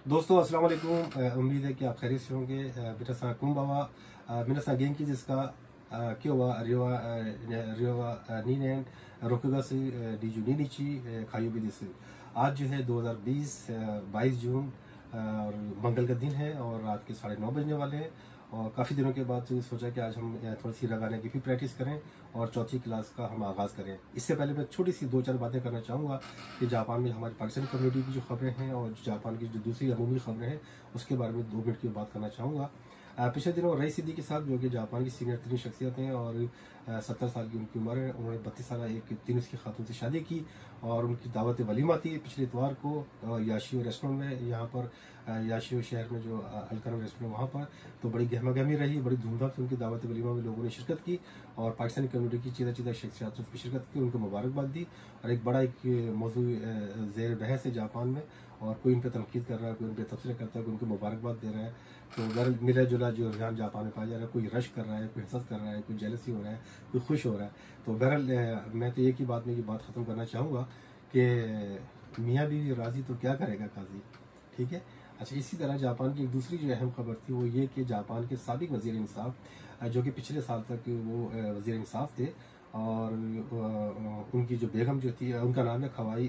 दोस्तों अस्सलाम वालेकुम। उम्मीद है कि आप खैरियत से होंगे। मेरा सा कुंबावा मेरा सा गेंकी जिसका क्यों रिवा नीनेन रोकगस डीजू नीची खायु भी दिस। आज जो है 2020 22 जून और मंगल का दिन है और रात के 9:30 बजने वाले हैं। और काफ़ी दिनों के बाद सोचा कि आज हम थोड़ी सी लगाने की भी प्रैक्टिस करें और चौथी क्लास का हम आगाज़ करें। इससे पहले मैं छोटी सी 2-4 बातें करना चाहूँगा कि जापान में हमारी पाकिस्तानी कम्युनिटी की जो खबरें हैं और जापान की जो दूसरी अमूमी खबरें हैं उसके बारे में 2 मिनट की बात करना चाहूँगा। पिछले दिनों रईस सिद्दीकी साहब जो कि जापान की सीनियर तरीन शख्सियत हैं और 70 साल की उनकी उम्र है। उन्होंने 32 साल एक तीनूस की खातून से शादी की और उनकी दावत वलीमा थी पिछले इतवार को याशियो रेस्टोरेंट में, यहाँ पर याशियो शहर में जो अलकरम रेस्टोरेंट वहाँ पर। तो बड़ी गहमा गहमी रही, बड़ी धूमधाम से उनकी दावत वलीमा में लोगों ने शिरकत की और पाकिस्तानी कम्युनिटी की चीदा शख्सियात ने शिरकत की, उनको मुबारकबाद दी। और एक बड़ा मौजू ज़ेर बहस है जापान में और कोई उन पर तनकीद कर रहा है, कोई उन पर तबसरा करता है, कोई उनको मुबारकबाद दे रहा है। तो बहरहाल मिला जुला जो रुझान जापान में पाया जा रहा है, कोई रश कर रहा है, कोई हसद कर रहा है, कोई जेलसी हो रहा है, कोई खुश हो रहा है। तो बहरहाल मैं तो एक ही बात में ये बात ख़त्म करना चाहूँगा कि मियाँ बीवी राज़ी तो क्या करेगा काजी। ठीक है। अच्छा, इसी तरह जापान की एक दूसरी जो अहम खबर थी वो ये कि जापान के साबिक वज़ीर इंसाफ जो कि पिछले साल तक वो वज़ीर इंसाफ थे और उनकी जो बेगम जो थी, उनका नाम है खवाई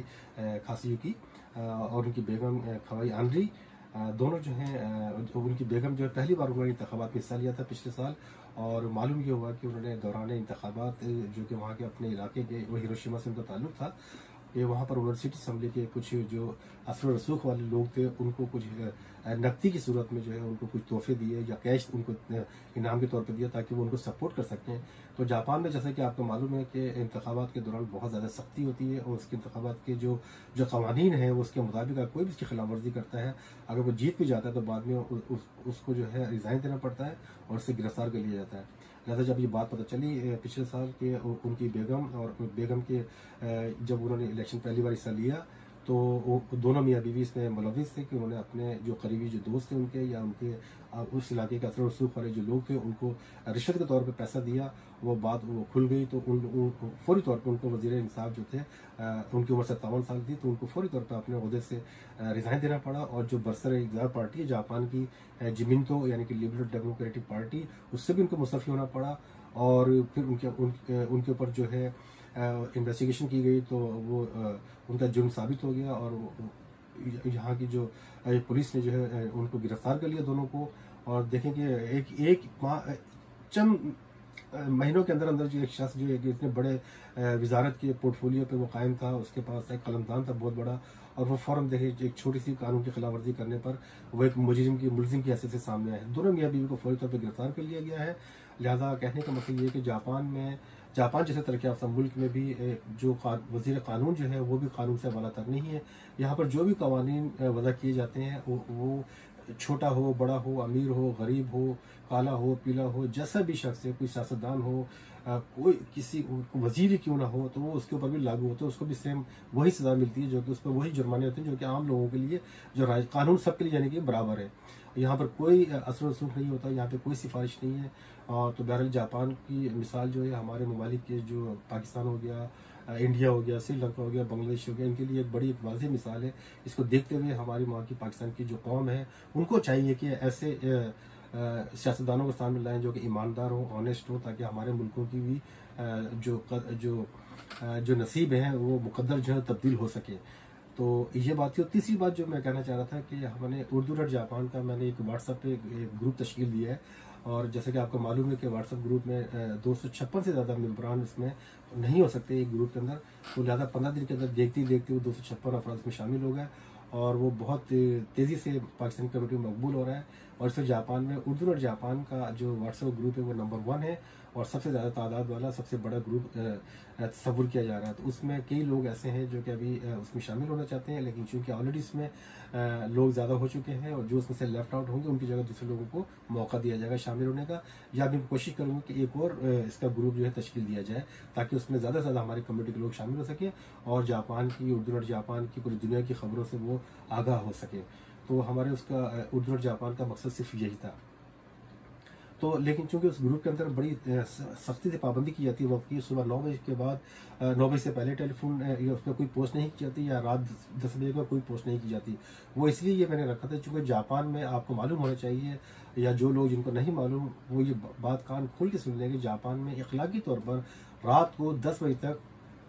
खासीयुकी और उनकी बेगम खवाई आनरी, दोनों जो हैं उनकी बेगम जो है पहली बार उन्होंने इंतखाबात में हिस्सा लिया था पिछले साल। और मालूम ये हुआ कि उन्होंने दौरान इंतखाबात जो कि वहाँ के अपने इलाके के वो हिरोशिमा से उनका ताल्लुक था, ये वहाँ पर यूनिवर्सिटी असम्बली के कुछ जो असर रसूख वाले लोग थे उनको कुछ नकदी की सूरत में जो है उनको कुछ तोहफे दिए या कैश उनको इनाम के तौर पर दिया ताकि वो उनको सपोर्ट कर सकें। तो जापान में जैसा कि आपको मालूम है कि इंतखाबात के दौरान बहुत ज़्यादा सख्ती होती है और उसके इंतखाबात के जो जो कवानीन हैं उसके मुताबिक अगर कोई भी उसकी खिलाफ वर्जी करता है, अगर वो जीत भी जाता है तो बाद में उसको जो है रिज़ाइन देना पड़ता है और उससे गिरफ्तार कर लिया जाता है। लिहाजा जब ये बात पता चली पिछले साल के उनकी बेगम और बेगम के जब उन्होंने इलेक्शन पहली बार हिस्सा लिया तो वो दोनों मियाँ बीवी इसमें मुलविस थे कि उन्होंने अपने जो करीबी जो दोस्त थे उनके या उनके उस इलाके के असर रसूख वाले जो लोग थे उनको रिश्वत के तौर पे पैसा दिया। वो बात वो खुल गई तो फौरी तौर पे उनको वज़ीर इंसाफ जो थे उनकी उम्र 57 साल थी तो उनको फौरी तौर पे अपने ओहदे से रिज़ाइन देना पड़ा। और जो बरसर इक़्तिदार पार्टी है जापान की जिमिंतो यानी कि लिबरल डेमोक्रेटिक पार्टी, उससे भी उनको मुस्तफ़ी होना पड़ा। और फिर उनके ऊपर जो है इन्वेस्टिगेशन की गई तो वो उनका जुर्म साबित हो गया और यहाँ की जो पुलिस ने जो है उनको गिरफ्तार कर लिया दोनों को। और देखें कि एक चंद महीनों के अंदर अंदर जो एक शख्स जो एक इतने बड़े वजारत के पोर्टफोलियो पे वो कायम था, उसके पास एक कलमदान था बहुत बड़ा और वो फ़ौरन देखे एक छोटी सी कानून की खिलाफ वर्जी करने पर वो एक मुलजिम की हैसियत से सामने आए। दोनों मियाँ बीवी को फौरी तौर पर गिरफ्तार कर लिया गया है। लिहाजा कहने का मतलब ये है कि जापान जैसे तरक्की याफ्ता मुल्क में भी जो वज़ीर कानून जो है वो भी कानून से वाला तर नहीं है। यहाँ पर जो भी कवानीन वज़ा किए जाते हैं वो छोटा हो, बड़ा हो, अमीर हो, गरीब हो, काला हो, पीला हो, जैसा भी शख्स है, कोई सियासतदान हो, कोई किसी वजीर ही क्यों ना हो, तो वो उसके ऊपर भी लागू होता है, उसको भी सेम वही सज़ा मिलती है जो कि उस पर वही जुर्माने होते हैं जो कि आम लोगों के लिए जो राज कानून सबके लिए यानी कि बराबर है। यहाँ पर कोई असर रसूख नहीं होता, यहाँ पे कोई सिफारिश नहीं है। और तो बहरहाल जापान की मिसाल जो है हमारे ममालिक के जो पाकिस्तान हो गया, इंडिया हो गया, श्रीलंका हो गया, बांग्लादेश हो गया, इनके लिए एक बड़ी एक वाज़ेह मिसाल है। इसको देखते हुए हमारी माँ की पाकिस्तान की जो कौम है उनको चाहिए कि ऐसे सियासतदानों को सामने लाएं जो कि ईमानदार हो, ऑनेस्ट हो, ताकि हमारे मुल्कों की भी जो नसीब हैं वो मुकद्दर जो है तब्दील हो सके। तो ये बात थी। और तीसरी बात जो मैं कहना चाह रहा था कि हमने उर्दू डॉट जापान का मैंने एक व्हाट्सएप पे एक ग्रुप तश्कील दिया है और जैसे कि आपको मालूम है कि व्हाट्सएप ग्रुप में 256 से ज़्यादा मेम्बरान इसमें नहीं हो सकते एक ग्रुप के अंदर। तो लिहाजा 15 दिन के अंदर देखते ही देखते वो 256 अफराद में शामिल हो गए और वो बहुत तेज़ी से पाकिस्तानी कम्युनिटी में मकबूल हो रहा है। और इसमें जापान में उर्दू और जापान का जो व्हाट्सएप ग्रुप है वो नंबर 1 है और सबसे ज़्यादा तादाद वाला सबसे बड़ा ग्रुप तस्वुर किया जा रहा है। तो उसमें कई लोग ऐसे हैं जो कि अभी उसमें शामिल होना चाहते हैं, लेकिन चूंकि ऑलरेडी इसमें लोग ज़्यादा हो चुके हैं और जो उसमें से लेफ्ट आउट होंगे उनकी जगह दूसरे लोगों को मौका दिया जाएगा शामिल होने का। या मैं कोशिश करूँगा कि एक और इसका ग्रुप जो है तश्कील दिया जाए ताकि उसमें ज़्यादा से ज़्यादा हमारी कम्युनिटी के लोग शामिल हो सकें और जापान की उर्दू और जापान की पूरी दुनिया की खबरों से वो आगाह हो सके। तो हमारे उसका उर्दू और जापान का मकसद सिर्फ यही था। तो लेकिन चूंकि उस ग्रुप के अंदर बड़ी सख्ती से पाबंदी की जाती है वक्त की, सुबह 9 बजे के बाद 9 बजे से पहले टेलीफोन या उस पर कोई पोस्ट नहीं की जाती, या रात 10 बजे में कोई पोस्ट नहीं की जाती। वो इसलिए ये मैंने रखा था चूंकि जापान में आपको मालूम होना चाहिए, या जो लोग जिनको नहीं मालूम वो ये बात कान खोल के सुन लेंगे, जापान में इखलाकी तौर पर रात को 10 बजे तक,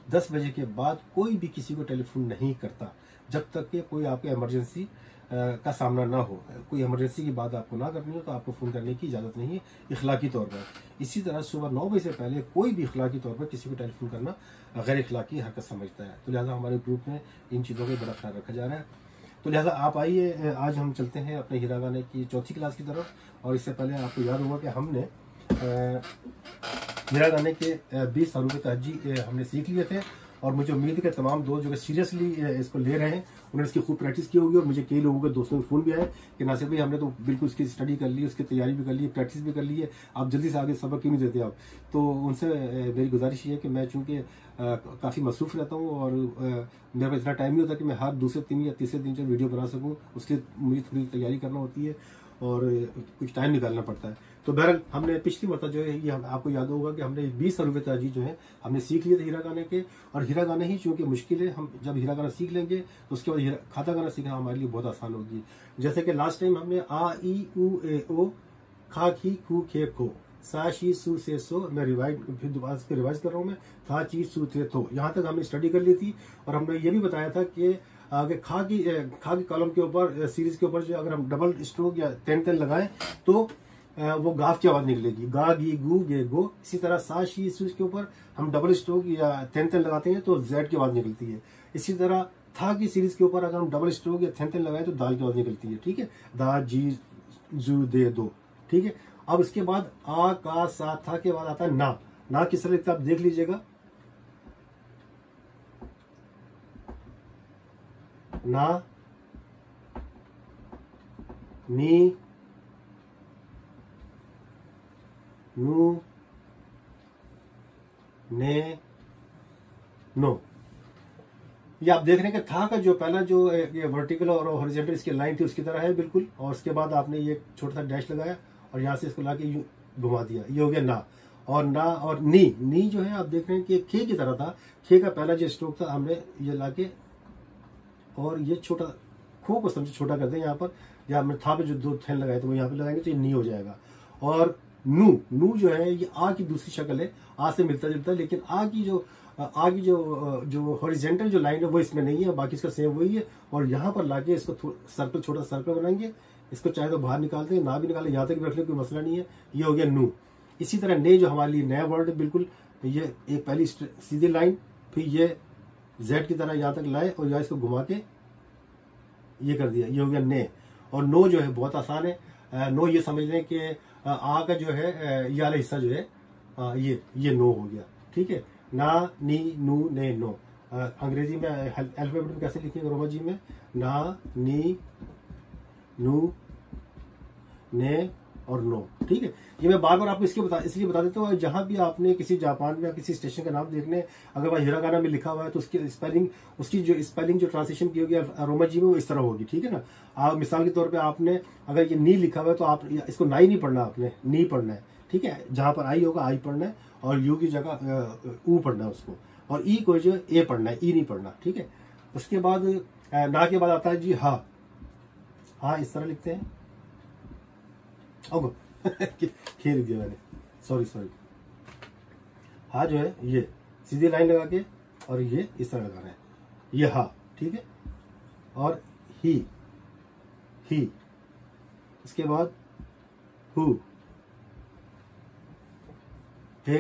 10 बजे के बाद कोई भी किसी को टेलीफोन नहीं करता, जब तक कि कोई आपके इमरजेंसी का सामना ना हो। कोई इमरजेंसी की बात आपको ना करनी हो तो आपको फ़ोन करने की इजाज़त नहीं है इखलाकी तौर पर। इसी तरह सुबह 9 बजे से पहले कोई भी इखलाकी तौर पर किसी को टेलीफोन करना गैर इखलाकी हरकत समझता है। तो लिहाजा हमारे ग्रुप में इन चीज़ों का बड़ा ख्याल रखा जा रहा है। तो लिहाजा आप आइए, आज हम चलते हैं अपने हिरागाने की चौथी क्लास की तरफ। और इससे पहले आपको याद होगा कि हमने हिरागाने के 20 सालों के तहजी हमने सीख लिए थे, और मुझे उम्मीद है कि तमाम दोस्त जो कि सीरियसली इसको ले रहे हैं उन्होंने इसकी खूब प्रैक्टिस की होगी। और मुझे कई लोगों के दोस्तों के फ़ोन भी आए कि नासिर भाई हमने तो बिल्कुल उसकी स्टडी कर ली, उसकी तैयारी भी कर ली, प्रैक्टिस भी कर ली है, आप जल्दी से आगे सबक क्यों नहीं देते आप। तो उनसे मेरी गुजारिश ये है कि मैं चूँकि काफ़ी मसरूफ़ रहता हूँ और मेरे पास इतना टाइम नहीं होता कि मैं हर दूसरे दिन या तीसरे दिन जो वीडियो बना सकूँ, उसके मुझे थोड़ी तैयारी करना होती है और कुछ टाइम निकालना पड़ता है। तो बहरहाल हमने पिछली मरतबा जो है ये आपको याद होगा कि हमने 20 अरबे ताजी जो है हमने सीख लिए थे हिरागाने के। और हिरागाने ही चूंकि मुश्किल है, हम जब हिरागाना सीख लेंगे तो उसके बाद खातागाना सीखना हमारे लिए बहुत आसान होगी। जैसे कि लास्ट टाइम हमने आ ई उ ए ओ खा खी खू खे खो सा शी सू से सो, मैं फिर दोबारा से रिवाइज कर रहा हूँ मैं, था ची सू थे थो, यहाँ तक हमने स्टडी कर ली थी। और हमने ये भी बताया था कि आगे खा की कॉलम के ऊपर सीरीज के ऊपर जो अगर हम डबल स्ट्रोक या 10 लगाएं तो वो गाफ की आवाज निकलेगी, गा गी गू गे गो। इसी तरह सा शी सू के ऊपर हम डबल स्ट्रोक या 10 लगाते हैं तो जेड की आवाज निकलती है। इसी तरह था की सीरीज के ऊपर अगर हम डबल स्ट्रोक या 10 लगाएं तो दाल की आवाज निकलती है। ठीक है, दा जी जू दे दो। ठीक है, अब इसके बाद आ का सा था के बाद आता है ना। ना किस तरह लिखता है आप देख लीजिएगा, ना, नी, नू, ने, नो। ये आप देख रहे हैं कि था का जो पहला जो ये वर्टिकल और हॉरिजॉन्टल इसकी लाइन थी उसकी तरह है बिल्कुल। और उसके बाद आपने ये छोटा सा डैश लगाया और यहाँ से इसको लाके यूं घुमा दिया, ये हो गया ना। और ना और नी जो है आप देख रहे हैं कि खे की तरह था। खे का पहला जो स्ट्रोक था हमने ये लाके और ये छोटा खो को समझे छोटा कर दें यहाँ पर, या हमने था पे जो 2 थैन लगाए तो वो यहाँ पे लगाएंगे तो ये नी हो जाएगा। और नू जो है ये आ की दूसरी शक्ल है, आ से मिलता जुलता है, लेकिन आ की जो हॉरिजॉन्टल जो लाइन है वो इसमें नहीं है, बाकी इसका सेम वही है। और यहाँ पर लाके इसको सर्कल, छोटा सर्कल बनाएंगे, इसको चाहे तो बाहर निकालते हैं, ना भी निकाले यहाँ तक भी रख ले, कोई मसला नहीं है। ये हो गया नू। इसी तरह ने जो हमारे लिए नया वर्ड है बिल्कुल, ये एक पहली सीधी लाइन, फिर ये जेड की तरह यहाँ तक लाए और यहाँ इसको घुमा के ये कर दिया, ये हो गया ने। और नो जो है बहुत आसान है। नो ये समझ लें कि आ का जो है ये वाला हिस्सा जो है ये नो हो गया। ठीक है, ना, नी, नू, ने, नो। अंग्रेजी में अल्फाबेट में कैसे लिखेंगे रोमा जी में, ना, नी, नू, ने और नो। ठीक है, ये मैं बार बार आपको इसलिए बता देता हूँ, जहां भी आपने किसी जापान में या किसी स्टेशन का नाम देखने, अगर वहाँ हिरागाना में लिखा हुआ है तो उसकी स्पेलिंग जो ट्रांसलेशन की होगी रोमा जी में वो इस तरह होगी। ठीक है ना, आप मिसाल के तौर पे आपने अगर ये नी लिखा हुआ है तो आप इसको नाई नहीं पढ़ना, आपने नी पढ़ना है। ठीक है, जहां पर आई होगा आई पढ़ना है और यू की जगह ऊ पढ़ना है उसको, और ई को जो ए पढ़ना है, ई नहीं पढ़ना। ठीक है, उसके बाद ना के बाद आता है जी हा। हाँ इस तरह लिखते हैं, खेल दिया मैंने, सॉरी। हाँ जो है ये सीधी लाइन लगा के और ये इस तरह लगाना है, ये हा। ठीक है, और ही, इसके बाद हु, हे,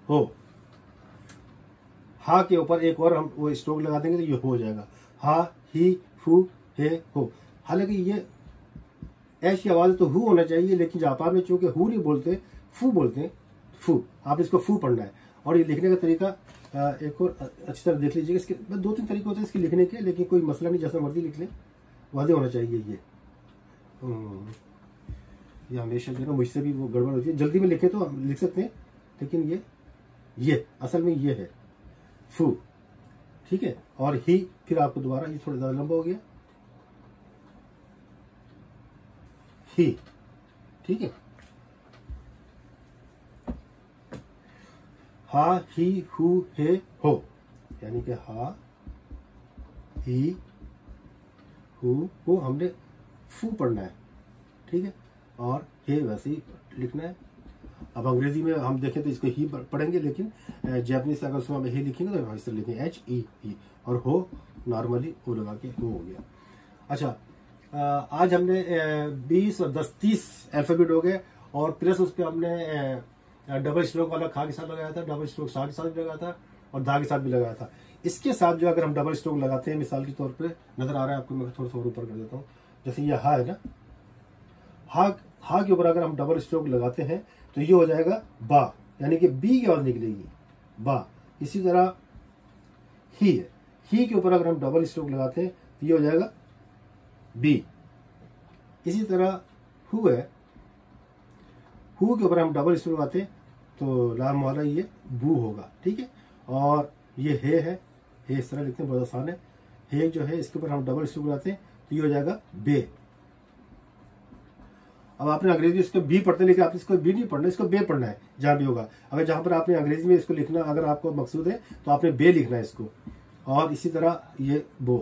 हो। हा के ऊपर एक और हम वो स्ट्रोक लगा देंगे तो ये हो जाएगा, हा, ही, फू, हे, हो। हालांकि ये एच की आवाज तो हु होना चाहिए, लेकिन जापान में चूंकि हु नहीं बोलते, फू बोलते हैं, फू। आप इसको फू पढ़ना है। और ये लिखने का तरीका एक और अच्छी तरह देख लीजिएगा। इसके 2-3 तरीके होते हैं इसके लिखने के, लेकिन कोई मसला नहीं, जैसा मर्जी लिख लें, वादे होना चाहिए ये हमेशा जो है ना मुझसे भी वो गड़बड़ होती है, जल्दी में लिखे तो हम लिख सकते हैं, लेकिन ये असल में ये है फू। ठीक है, और ही फिर आपको दोबारा, ये थोड़ा ज्यादा लंबा हो गया, ही, ठीक है। हा, ही, हु, हे, हो, यानी कि हा, ही, हु, हो हमने फू पढ़ना है, ठीक है, और हे वैसे ही लिखना है। अब अंग्रेजी में हम देखें तो इसको ही पढ़ेंगे, लेकिन जैपनीज से अगर उसमें हम हे लिखेंगे तो इस तरह लिखेंगे एच ई ही, और हो नॉर्मली ओ लगा के हो गया। अच्छा, आज हमने 20 और 10 30 अल्फाबेट हो गए, और प्लस उस पर हमने डबल स्ट्रोक वाला खा के साथ लगाया था, डबल स्ट्रोक सा के साथ भी लगाया था, और धा के साथ भी लगाया था। इसके साथ जो अगर हम डबल स्ट्रोक लगाते हैं, मिसाल के तौर पे नजर आ रहा है आपको, मैं थोड़ा सा और ऊपर कर देता हूँ, जैसे ये हा है ना, हा के ऊपर अगर हम डबल स्ट्रोक लगाते हैं तो ये हो जाएगा बा, यानी कि बी की आवाज निकलेगी बा। इसी तरह ही है, ही के ऊपर अगर हम डबल स्ट्रोक लगाते हैं तो ये हो जाएगा बी। इसी तरह हु है, हु के ऊपर हम डबल स्ट्रोक लगाते हैं तो लाम वाला ये बू होगा, ठीक है। और ये है, हे इस तरह लिखते हैं, बहुत आसान है। हे जो है इसके ऊपर हम डबल स्ट्रोक लगाते हैं तो ये हो जाएगा बे। अब आपने अंग्रेजी इसको बी पढ़ते, लेकिन आप इसको बी नहीं पढ़ना, इसको बे पढ़ना है जहां भी होगा। अगर जहां पर आपने अंग्रेजी में इसको लिखना अगर आपको मकसूद है तो आपने बे लिखना है इसको। और इसी तरह ये बो,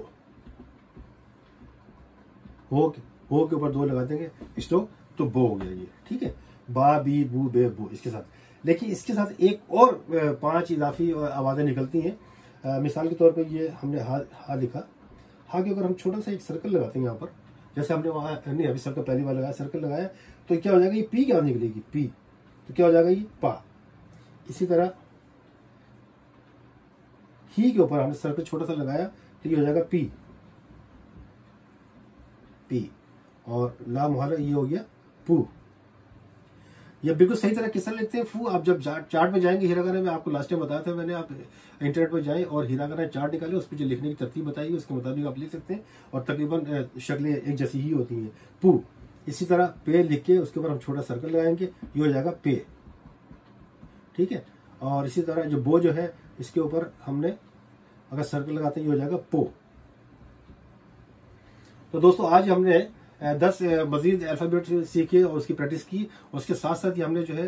हो के ऊपर दो लगा देंगे स्ट्रोक तो बो हो गया ये, ठीक है। बा, बी, बू, बे, बो इसके साथ। लेकिन इसके साथ एक और 5 इजाफी आवाजें निकलती हैं। मिसाल के तौर पे ये हमने हा लिखा, हा के ऊपर हम छोटा सा एक सर्कल लगाते हैं यहाँ पर, जैसे हमने वहां नहीं अभी सर्कल पहली बार लगाया, सर्कल लगाया तो क्या हो जाएगा, ये पी की आवाज निकलेगी, पी, तो क्या हो जाएगा ये पा। इसी तरह ही के ऊपर हमने सर्कल छोटा सा लगाया तो ये हो जाएगा पी, पी, और ला मुहारा ये हो गया पू। ये बिल्कुल सही तरह किस तरह लिखते हैं फू। आप जब चार्ट में जाएंगे हिरागाना में, आपको लास्ट टाइम बताया था मैंने, आप इंटरनेट पर जाएं और हिरागाना चार्ट निकालें, उस पर जो लिखने की तरतीब बताइए उसके मुताबिक आप लिख सकते हैं, और तकरीबन शक्लें एक जैसी ही होती हैं। पू, इसी तरह पे लिख के उसके ऊपर हम छोटा सर्कल लगाएंगे, ये हो जाएगा पे, ठीक है। और इसी तरह जो बो जो है इसके ऊपर हमने अगर सर्कल लगाते हैं ये हो जाएगा पो। तो दोस्तों आज हमने 10 मजीद अल्फाबेट सीखे और उसकी प्रैक्टिस की, और उसके साथ साथ ही हमने जो है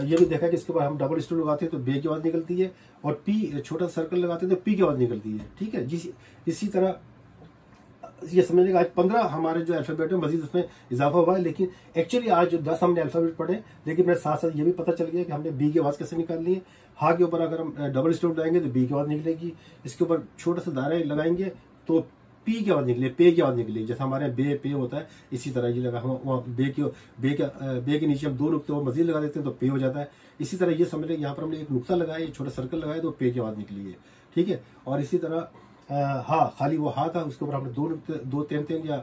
ये भी देखा कि इसके ऊपर हम डबल स्ट्रोक लगाते हैं तो बे की आवाज निकलती है, और पी छोटा सर्कल लगाते हैं तो पी की आवाज निकलती है, ठीक है। इसी तरह ये समझने का आज 15 हमारे जो अल्फाबेट है मजीद उसमें इजाफा हुआ है। लेकिन एक्चुअली आज जो 10 हमने अल्फाबेट पढ़े, लेकिन मेरे साथ साथ ये भी पता चल गया कि हमने बी की आवाज कैसे निकालनी है। हा के ऊपर अगर हम डबल स्ट्रोक लगाएंगे तो बी की आवाज निकलेगी, इसके ऊपर छोटा सा दायरा लगाएंगे तो पी की आवाज निकले, पे की आवाज निकलेगी, जैसा हमारे बे पे होता है इसी तरह ये लगा, वहाँ बे के नीचे हम 2 नुक्ते और मजीद लगा देते हैं तो पे हो जाता है। इसी तरह ये समझ लें यहाँ पर हमने एक नुक्ता लगाया, छोटा सर्कल लगाया तो पे की आवाज निकली है, ठीक है। और इसी तरह हा, खाली वो हा था, उसके ऊपर हमने 2 3 या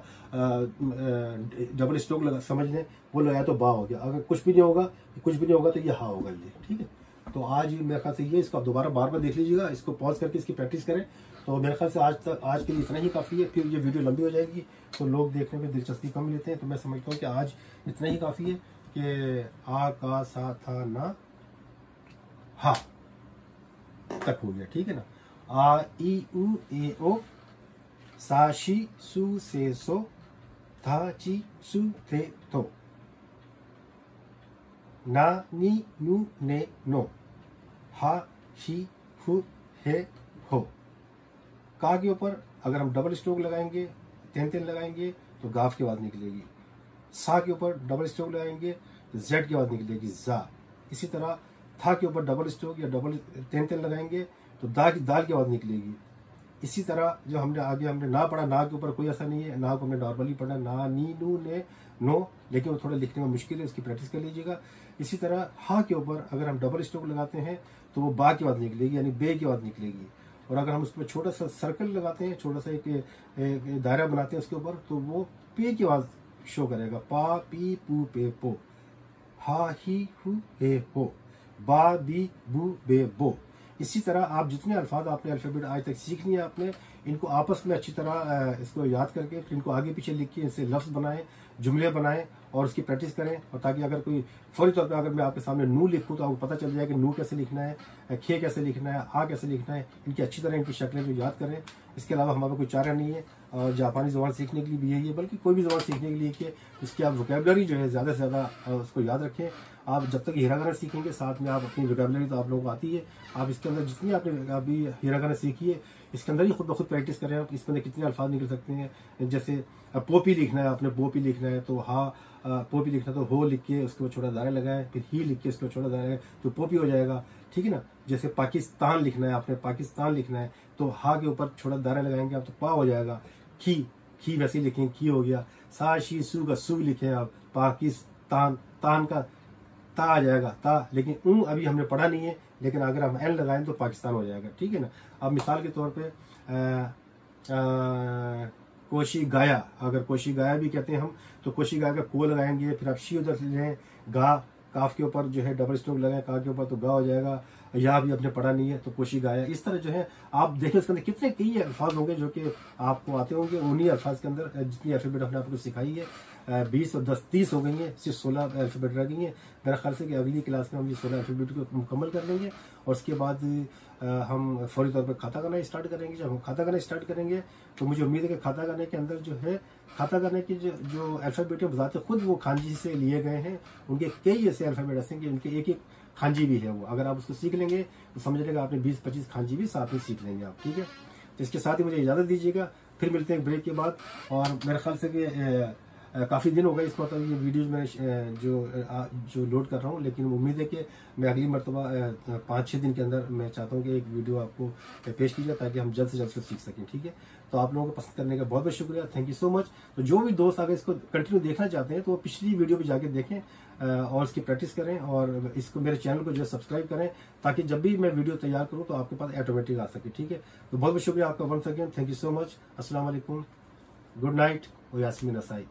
डबल स्ट्रोक लगा समझ लें, वो लगाया तो बा हो गया। अगर कुछ भी नहीं होगा तो ये हा होगा ये, ठीक है। तो आज मेरे ख्याल से ये, इसको आप दोबारा बार देख लीजिएगा, इसको पॉज करके इसकी प्रैक्टिस करें। तो मेरे ख्याल से आज के लिए इतना ही काफ़ी है, फिर ये वीडियो लंबी हो जाएगी तो लोग देखने में दिलचस्पी कम लेते हैं। तो मैं समझता हूँ कि आज इतना ही काफ़ी है कि आ, का, सा, था, ना, हा तक हो गया, ठीक है ना। आ, ई, उ, ए, ओ, सा, शी, सु, से, सो, था, ची, सु, थे, तो, ना, नी, नु, ने, नो, हा, शी, हु, हे, हो। का के ऊपर अगर हम डबल स्ट्रोक लगाएंगे, 3 लगाएंगे तो गाफ की आवाज निकलेगी। सा के ऊपर डबल स्ट्रोक लगाएंगे तो जेड की आवाज निकलेगी, जा। इसी तरह था के ऊपर डबल स्ट्रोक या डबल 3 लगाएंगे तो दाल की आवाज निकलेगी। इसी तरह जो हमने ना पढ़ा, ना के ऊपर कोई असर नहीं है, ना को हमने नॉर्मली पढ़ा, ना, नी, नू, ने, नो, लेकिन वो थोड़ा लिखने में मुश्किल है, उसकी प्रैक्टिस कर लीजिएगा। इसी तरह हा के ऊपर अगर हम डबल स्ट्रोक लगाते हैं तो वो बा की आवाज निकलेगी, यानी बे की आवाज निकलेगी। और अगर हम उसमें छोटा सा सर्कल लगाते हैं, छोटा सा एक दायरा बनाते हैं उसके ऊपर, तो वो पे की आवाज शो करेगा, पा, पी, पू, पे, पो, हा, ही, हु, हे, हो, बा, बी, बू, बे, बो। इसी तरह आप जितने अल्फाज आपने अल्फाबेट आज तक सीख लिए आपने, इनको आपस में अच्छी तरह इसको याद करके फिर इनको आगे पीछे लिख के इनसे लफ्ज बनाएं, जुमले बनाएं, और उसकी प्रैक्टिस करें, और ताकि अगर कोई फौरी तौर पर अगर मैं आपके सामने नू लिखूँ तो आपको पता चल जाए कि नू कैसे लिखना है, खे कैसे लिखना है, आ कैसे लिखना है। इनकी अच्छी तरह इनकी शक्लें जो याद करें। इसके अलावा हमारा कोई चारा नहीं है। और जापानी ज़बान सीखने के लिए भी यही है, बल्कि कोई भी ज़बान सीखने के लिए कि उसकी आप वोकेबलरी जो है ज़्यादा से ज़्यादा उसको याद रखें। आप जब तक हिरागाना सीखेंगे, साथ में आप अपनी वोकेबलरी तो आप लोगों को आती है, आप इसके अंदर जितनी आपने अभी हिरागाना सीखी है इसके अंदर ही खुद ब खुद प्रैक्टिस करें। आप इसके अंदर कितने अल्फाज निकल सकते हैं। जैसे पोपी लिखना है, आपने पोपी लिखना है तो पोपी लिखना है तो हो लिख के उसके ऊपर छोटा दायरा लगाएं, फिर ही लिख के उसके ऊपर छोटा दायरा लगाएं तो पोपी हो जाएगा, ठीक है ना। जैसे पाकिस्तान लिखना है, आपने पाकिस्तान लिखना है तो हा के ऊपर छोटा दायरा लगाएंगे आप तो पा हो जाएगा। खी वैसे ही लिखें, खी हो गया। सा शी सू का सू लिखें आप, पाकिस्तान तान का ता आ जाएगा ता, लेकिन अभी हमने पढ़ा नहीं है, लेकिन अगर हम एन लगाएं तो पाकिस्तान हो जाएगा, ठीक है ना। अब मिसाल के तौर पे कोशी गाया, अगर कोशी गाया भी कहते हैं हम तो कोशी गाया का को लगाएंगे, फिर आप शी उधर से लें, गा काफ के ऊपर जो है डबल स्ट्रोक लगाएं का के ऊपर तो गा हो जाएगा। या भी आपने पढ़ा नहीं है तो कोशी गाया। इस तरह जो है आप देखें उसके अंदर कितने कई अल्फाज होंगे जो कि आपको आते होंगे। उन्हीं अल्फाज के अंदर जितनी अल्फाबेट हमने आपको सिखाई है 20 और 10 30 हो गई हैं, सिर्फ 16 अल्फाबेट रह गई हैं। मेरा ख्याल से कि अगली क्लास में हम ये 16 अल्फाबेट को मुकम्मल कर लेंगे और उसके बाद हम फौरी तौर पर खाता करना स्टार्ट करेंगे। जब हम खाता करना स्टार्ट करेंगे तो मुझे उम्मीद है कि खाता करने के अंदर जो है खाता करने की जो अल्फाबेट है बजाते खुद वो खांजी से लिए गए हैं। उनके कई ऐसे अल्फाबेट ऐसे हैं कि उनके एक एक खांजी भी है। वो अगर आप उसको सीख लेंगे तो समझ लेगा आपने 20-25 खांजी भी साथ में सीख लेंगे आप, ठीक है। तो इसके साथ ही मुझे इजाज़त दीजिएगा, फिर मिलते हैं ब्रेक के बाद। और मेरे ख्याल से कि काफ़ी दिन हो गए इस मतलब ये वीडियोज़ में जो लोड कर रहा हूँ, लेकिन उम्मीद है कि मैं अगली मरतबा 5-6 दिन के अंदर मैं चाहता हूँ कि एक वीडियो आपको पेश की जाए ताकि हम जल्द से जल्द से सीख सकें, ठीक है। तो आप लोगों को पसंद करने का बहुत बहुत शुक्रिया, थैंक यू सो मच। तो जो भी दोस्त अगर इसको कंटिन्यू देखना चाहते हैं तो वो पिछली वीडियो पर जाके देखें और इसकी प्रैक्टिस करें और इसको मेरे चैनल को जो है सब्सक्राइब करें ताकि जब भी मैं वीडियो तैयार करूँ तो आपके पास ऑटोमेटिक आ सके, ठीक है। तो बहुत बहुत शुक्रिया आपका once again, thank you so much. अस्सलाम वालेकुम, गुड नाइट और यास्मीन असाई।